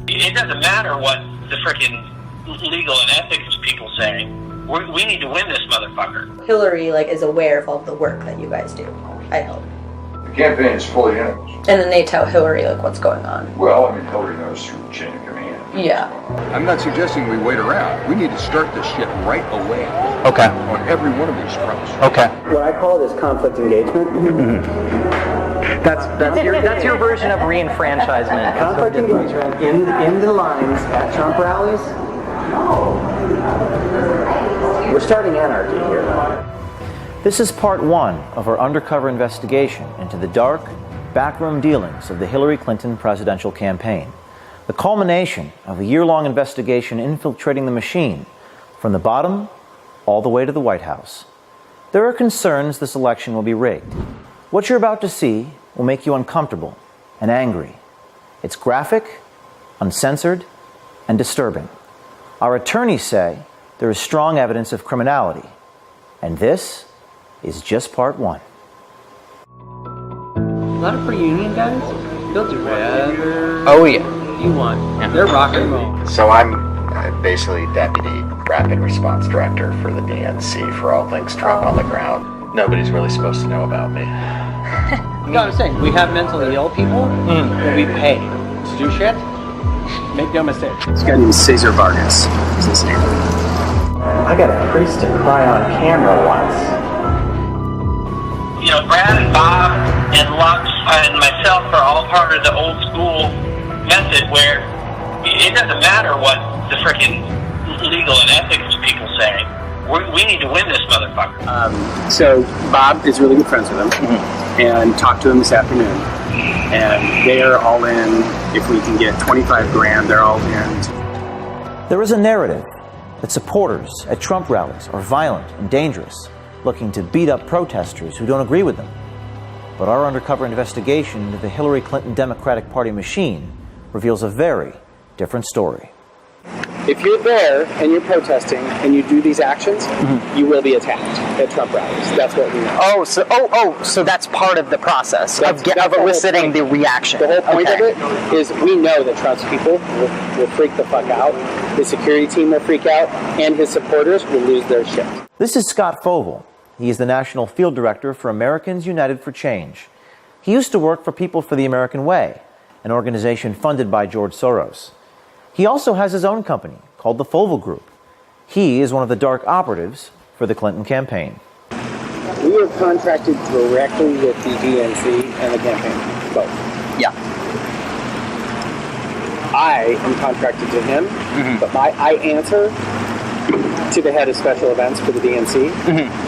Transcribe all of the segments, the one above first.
It doesn't matter what the freaking legal and ethics people say. We need to win this motherfucker. Hillary is aware of all the work that you guys do, I hope. The campaign is fully in it. And then they tell Hillary what's going on. Well, I mean, Hillary knows through the chain of command. Yeah. I'm not suggesting we wait around. We need to start this shit right away. Okay. On every one of these fronts. Okay. What I call it is conflict engagement. That's your version of re-enfranchisement. Conflict engagement in the lines at Trump rallies. We're starting anarchy here. This is part one of our undercover investigation into the dark, backroom dealings of the Hillary Clinton presidential campaign. The culmination of a year-long investigation infiltrating the machine from the bottom all the way to the White House. There are concerns this election will be rigged. What you're about to see will make you uncomfortable and angry. It's graphic, uncensored, and disturbing. Our attorneys say there is strong evidence of criminality, and this is just part one. A lot of pre-union guys, they'll do whatever you want. Yeah. They're rock and roll. So I'm basically Deputy Rapid Response Director for the DNC for all things Trump on the ground. Nobody's really supposed to know about me. You know what I'm saying? We have mentally ill people that we pay to do shit. Make no mistake. This guy named Cesar Vargas is his name. I got a priest to cry on camera once. You know, Brad and Bob and Lux and myself are all part of the old school method where it doesn't matter what the freaking legal and ethics people say. We need to win this motherfucker. So Bob is really good friends with him, and talked to him this afternoon. And they are all in. If we can get 25 grand, they're all in. There is a narrative that supporters at Trump rallies are violent and dangerous, looking to beat up protesters who don't agree with them. But our undercover investigation into the Hillary Clinton Democratic Party machine reveals a very different story. If you're there and you're protesting and you do these actions, you will be attacked at Trump rallies. That's what we know. So that's part of the process of eliciting the reaction. The whole point of it is we know that Trump's people will freak the fuck out. His security team will freak out, and his supporters will lose their shit. This is Scott Fogle. He is the National Field Director for Americans United for Change. He used to work for People for the American Way, an organization funded by George Soros. He also has his own company called the Fogle Group. He is one of the dark operatives for the Clinton campaign. We are contracted directly with the DNC and the campaign, both. Yeah. I am contracted to him, but I answer to the head of special events for the DNC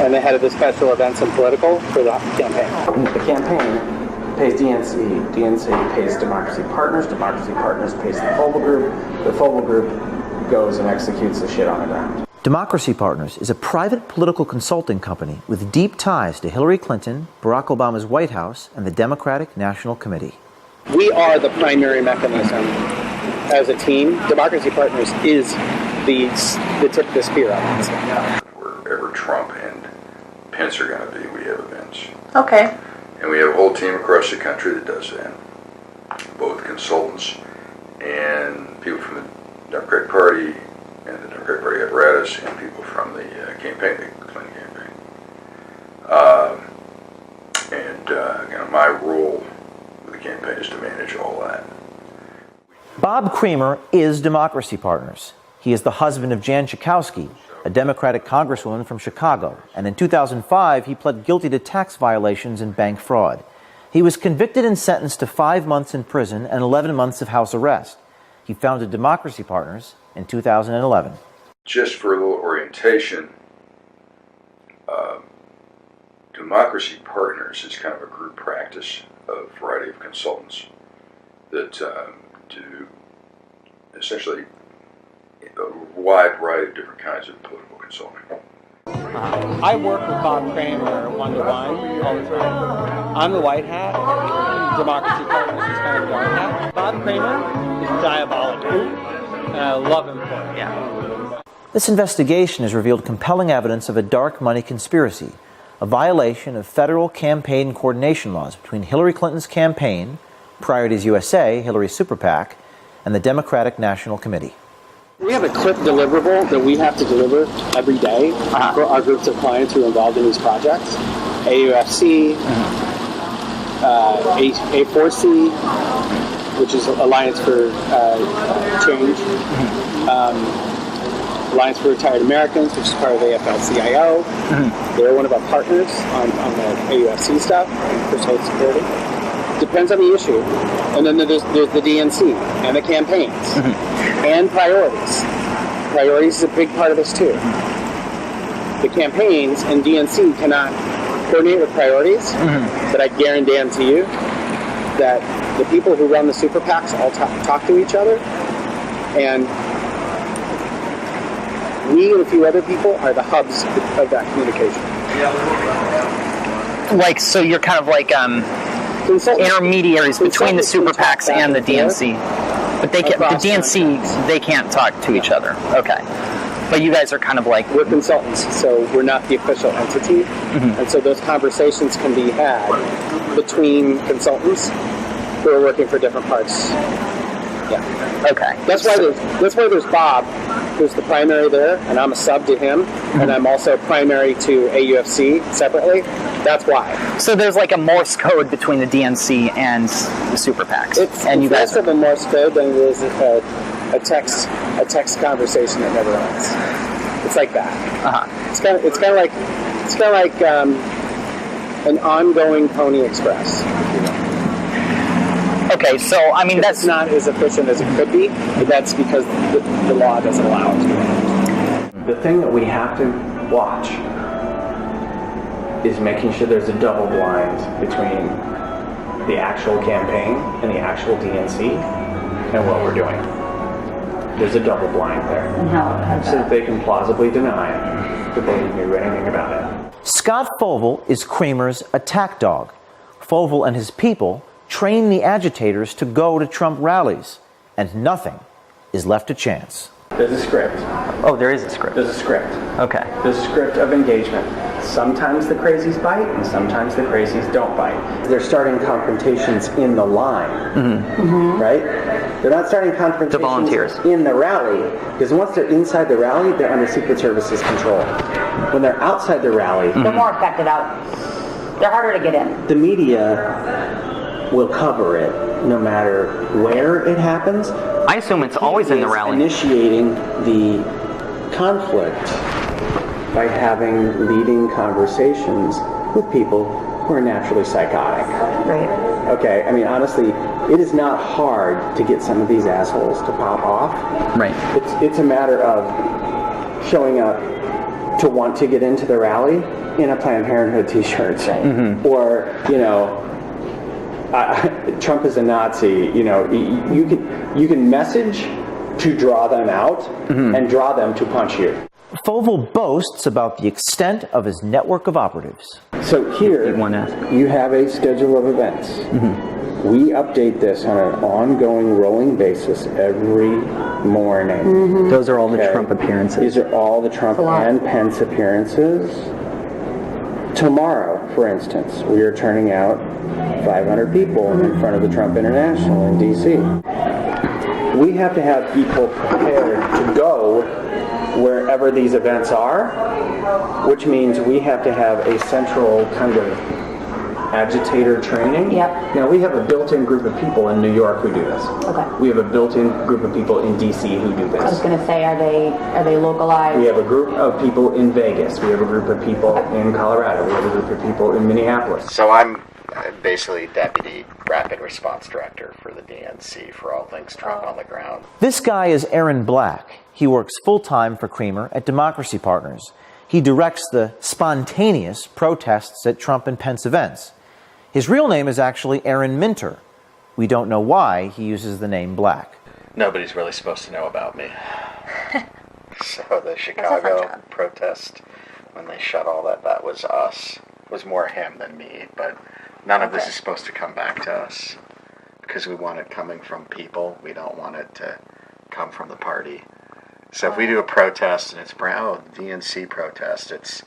and the head of the special events and political for the campaign. The campaign pays DNC, DNC pays Democracy Partners pays the Fogle Group, the Fogle Group goes and executes the shit on the ground. Democracy Partners is a private political consulting company with deep ties to Hillary Clinton, Barack Obama's White House, and the Democratic National Committee. We are the primary mechanism as a team. Democracy Partners is the tip of the spear on this. Wherever Trump and Pence are going to be, we have events. Okay. And we have a whole team across the country that does that. Both consultants and people from the Democratic Party and the Democratic Party apparatus and people from the campaign, the Clinton campaign. My role with the campaign is to manage all that. Bob Creamer is Democracy Partners. He is the husband of Jan Schakowsky, a Democratic congresswoman from Chicago, and in 2005 he pled guilty to tax violations and bank fraud. He was convicted and sentenced to 5 months in prison and 11 months of house arrest. He founded Democracy Partners in 2011. Just for a little orientation, Democracy Partners is kind of a group practice of a variety of consultants that do essentially a wide variety of different kinds of political consulting. I work with Bob Creamer one-to-one all the time. I'm the white hat. Democracy Partners is kind of the dark hat. Bob Creamer is diabolical, and I love him for it. Yeah. This investigation has revealed compelling evidence of a dark money conspiracy, a violation of federal campaign coordination laws between Hillary Clinton's campaign, Priorities USA, Hillary's super PAC, and the Democratic National Committee. We have a quick deliverable that we have to deliver every day for our groups of clients who are involved in these projects. AUFC, A4C, which is Alliance for Change, Alliance for Retired Americans, which is part of AFL-CIO. They're one of our partners on the AUFC stuff for social security. Depends on the issue. And then there's the DNC and the campaigns and priorities. Priorities is a big part of this too. The campaigns and DNC cannot coordinate with priorities, but I guarantee you that the people who run the super PACs all talk to each other, and we and a few other people are the hubs of that communication. Like, so you're kind of like intermediaries between the super PACs and the DNC, but they can, the DNC, they can't talk to each other. Okay. But you guys are kind of like... We're consultants, so we're not the official entity. And so those conversations can be had between consultants who are working for different parts. Yeah. Okay. That's why there's Bob, who's the primary there, and I'm a sub to him, and I'm also primary to AUFC separately. That's why. So there's like a Morse code between the DNC and the super PACs. It's less of a Morse code than it is a text conversation that never ends. It's like that. It's kind of like an ongoing Pony Express. Okay, so I mean that's not as efficient as it could be, but that's because the law doesn't allow it to be. The thing that we have to watch is making sure there's a double blind between the actual campaign and the actual DNC and what we're doing. There's a double blind there. So that they can plausibly deny that they knew anything about it. Scott Fovel is Kramer's attack dog. Fovel and his people train the agitators to go to Trump rallies, and nothing is left to chance. There's a script. Oh, there is a script. There's a script. Okay. There's a script of engagement. Sometimes the crazies bite, and sometimes the crazies don't bite. They're starting confrontations in the line, right? They're not starting confrontations The volunteers. in the rally, because once they're inside the rally, they're under Secret Service's control. When they're outside the rally, They're more affected out. They're harder to get in. the media will cover it no matter where it happens. I assume it's always in the rally. Initiating the conflict by having leading conversations with people who are naturally psychotic. Right. Okay, I mean, honestly, it is not hard to get some of these assholes to pop off. Right. It's a matter of showing up to want to get into the rally in a Planned Parenthood t-shirt. Or, you know, Trump is a Nazi. You know, you can message to draw them out and draw them to punch you. Fovel boasts about the extent of his network of operatives. So here, you have a schedule of events. We update this on an ongoing, rolling basis every morning. Those are all the Trump appearances. These are all the Trump and Pence appearances. Tomorrow, for instance, we are turning out 500 people in front of the Trump International in D.C. We have to have people prepared to go wherever these events are, which means we have to have a central kind of agitator training. Yep. Now, we have a built-in group of people in New York who do this. Okay. We have a built-in group of people in D.C. who do this. I was going to say, are they localized? We have a group of people in Vegas. We have a group of people in Colorado. We have a group of people in Minneapolis. So I'm basically Deputy Rapid Response Director for the DNC for all things Trump on the ground. This guy is Aaron Black. He works full-time for Kramer at Democracy Partners. He directs the spontaneous protests at Trump and Pence events. His real name is actually Aaron Minter. We don't know why he uses the name Black. Nobody's really supposed to know about me. So the Chicago protest, when they shut all that was us. It was more him than me, but none of this is supposed to come back to us because we want it coming from people. We don't want it to come from the party. So if we do a protest and it's DNC protest, it's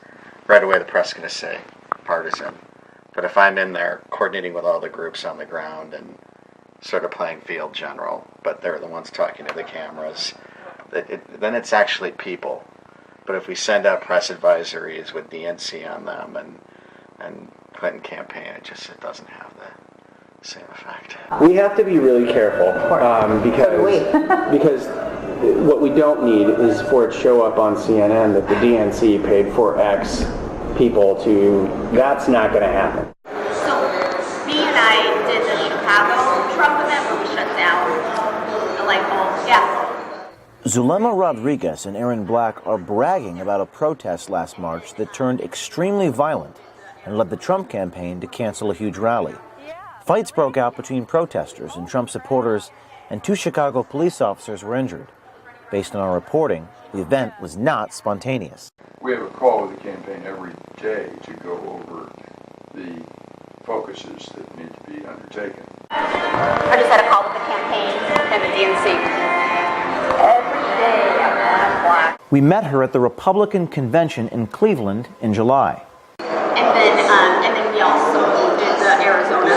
right away the press is going to say partisan. But if I'm in there coordinating with all the groups on the ground and sort of playing field general, but they're the ones talking to the cameras. Then it's actually people. But if we send out press advisories with DNC on them and Clinton campaign, it doesn't have the same effect. We have to be really careful because what we don't need is for it to show up on CNN that the DNC paid for X people to. That's not going to happen. So, me and I did the Chicago Trump event where we shut down the light bulbs. Yeah. Zulema Rodriguez and Aaron Black are bragging about a protest last March that turned extremely violent and led the Trump campaign to cancel a huge rally. Fights broke out between protesters and Trump supporters, and 2 Chicago police officers were injured. Based on our reporting, the event was not spontaneous. We have a call with the campaign every day to go over the focuses that need to be undertaken. I just had a call with the campaign and the DNC. Every day at 1 o'clock. We met her at the Republican convention in Cleveland in July. And then we also did the Arizona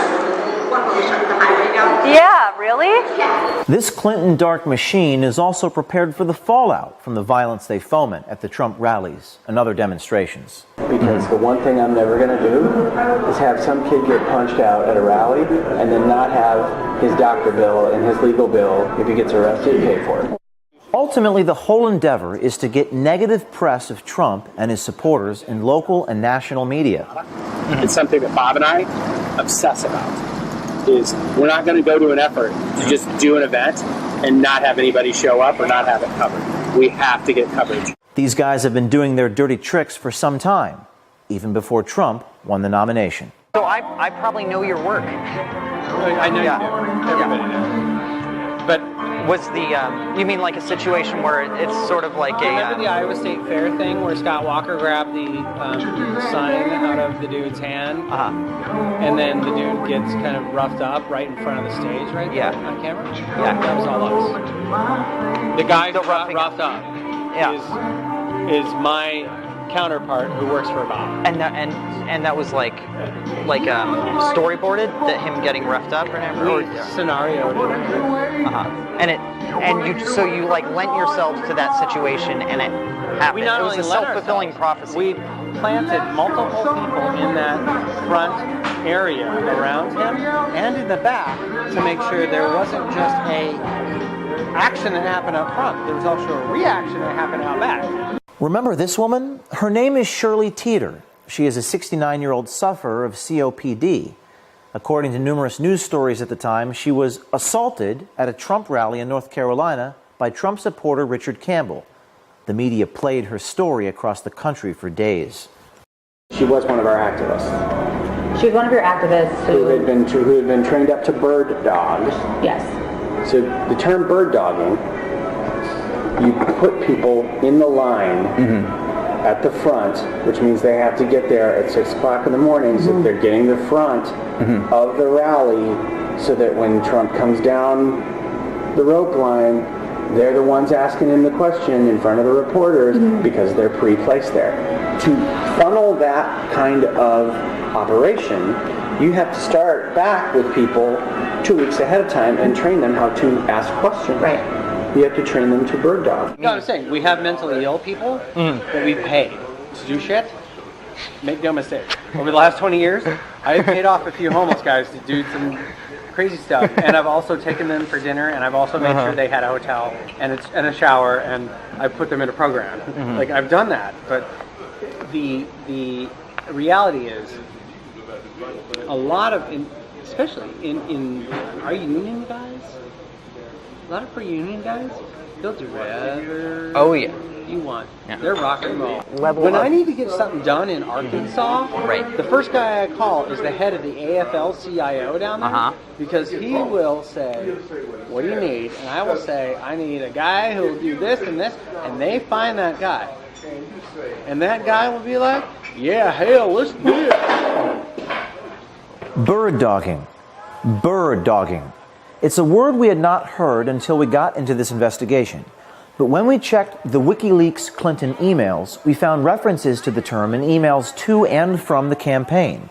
one where we shut the highway down. Yeah, really? Yeah. This Clinton dark machine is also prepared for the fallout from the violence they foment at the Trump rallies and other demonstrations. Because the one thing I'm never going to do is have some kid get punched out at a rally and then not have his doctor bill and his legal bill, if he gets arrested, pay for it. Ultimately, the whole endeavor is to get negative press of Trump and his supporters in local and national media. It's something that Bob and I obsess about. Is we're not going to go to an effort to just do an event and not have anybody show up or not have it covered. We have to get coverage. These guys have been doing their dirty tricks for some time, even before Trump won the nomination. So I probably know your work. I know you do. Everybody knows. But was the, you mean like a situation where it's sort of like remember the Iowa State Fair thing where Scott Walker grabbed the sign out of the dude's hand? And then the dude gets kind of roughed up right in front of the stage right there on camera? Yeah. That was all us. The guy who got roughed up is my counterpart who works for Bob. And that was like storyboarded, that him getting roughed up, or scenarioed it. So you like lent yourselves to that situation, and it happened. We not it was only a self-fulfilling prophecy. We planted multiple people in that front area around him and in the back to make sure there wasn't just a action that happened up front. There was also a reaction that happened out back. Remember this woman? Her name is Shirley Teeter. She is a 69-year-old sufferer of COPD. According to numerous news stories at the time, she was assaulted at a Trump rally in North Carolina by Trump supporter Richard Campbell. The media played her story across the country for days. She was one of our activists. She was one of your activists who had been trained up to bird dogs. Yes. So the term bird dogging, you put people in the line at the front, which means they have to get there at 6 o'clock in the morning, so they're getting the front of the rally, so that when Trump comes down the rope line, they're the ones asking him the question in front of the reporters because they're pre-placed there. To funnel that kind of operation, you have to start back with people 2 weeks ahead of time and train them how to ask questions. Right. You have to train them to bird dog. No, I'm saying we have mentally ill people that we pay to do shit. Make no mistake. Over the last 20 years, I've paid off a few homeless guys to do some crazy stuff, and I've also taken them for dinner, and I've also made sure they had a hotel and a shower, and I put them in a program. Like, I've done that, but the reality is a lot of, especially in our union guys, a lot of per-union guys, they'll do whatever you want. Yeah. They're rock and roll. When I need to get something done in Arkansas, the first guy I call is the head of the AFL-CIO down there, because he will say, what do you need? And I will say, I need a guy who will do this and this, and they find that guy. And that guy will be like, yeah, hell, let's do it. Bird dogging. Bird dogging. It's a word we had not heard until we got into this investigation. But when we checked the WikiLeaks Clinton emails, we found references to the term in emails to and from the campaign.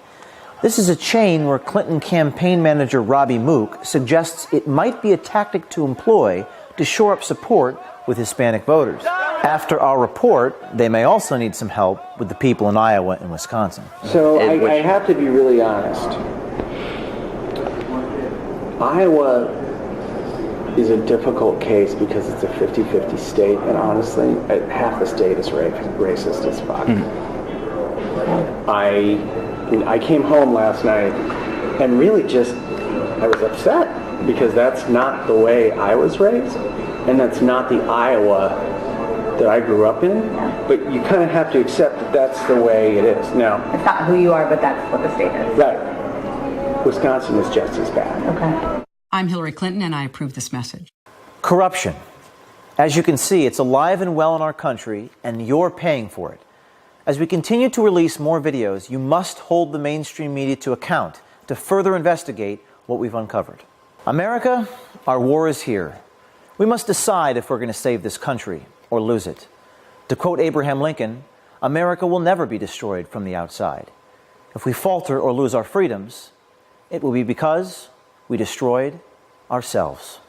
This is a chain where Clinton campaign manager Robbie Mook suggests it might be a tactic to employ to shore up support with Hispanic voters. After our report, they may also need some help with the people in Iowa and Wisconsin. So I have to be really honest. Iowa is a difficult case because it's a 50-50 state, and honestly, half the state is racist as fuck. I came home last night and really I was upset because that's not the way I was raised, and that's not the Iowa that I grew up in, but you kind of have to accept that that's the way it is. Now, it's not who you are, but that's what the state is. Right. Wisconsin is just as bad. Okay. I'm Hillary Clinton, and I approve this message. Corruption. As you can see, it's alive and well in our country, and you're paying for it. As we continue to release more videos, you must hold the mainstream media to account to further investigate what we've uncovered. America, our war is here. We must decide if we're going to save this country or lose it. To quote Abraham Lincoln, America will never be destroyed from the outside. If we falter or lose our freedoms, it will be because we destroyed ourselves.